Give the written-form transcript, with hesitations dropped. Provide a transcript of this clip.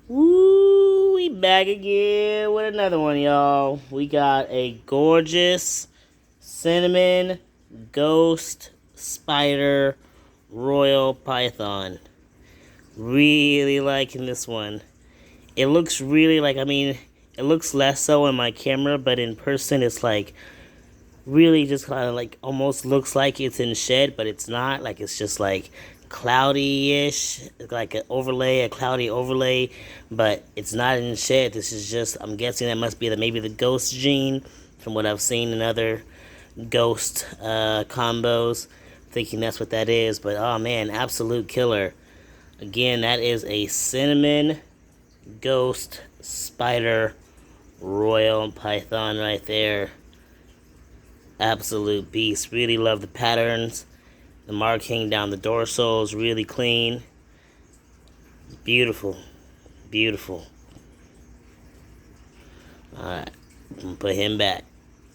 Woo, we back again with another one, y'all. We got a gorgeous cinnamon ghost spider royal python. Really liking this one. It looks really like, it looks less so in my camera, but in person it's like really just kind of like almost looks like it's in shed, but it's not. Like it's just like cloudy-ish, like an overlay, a cloudy overlay, but it's not in shed. This is just, I'm guessing that must be maybe the ghost gene from what I've seen in other ghost combos. Thinking that's what that is, but oh man, absolute killer. Again, that is a cinnamon ghost spider royal python right there. Absolute beast. Really love the patterns. The marking down the dorsal is really clean. Beautiful. Beautiful. Alright. I'm gonna put him back.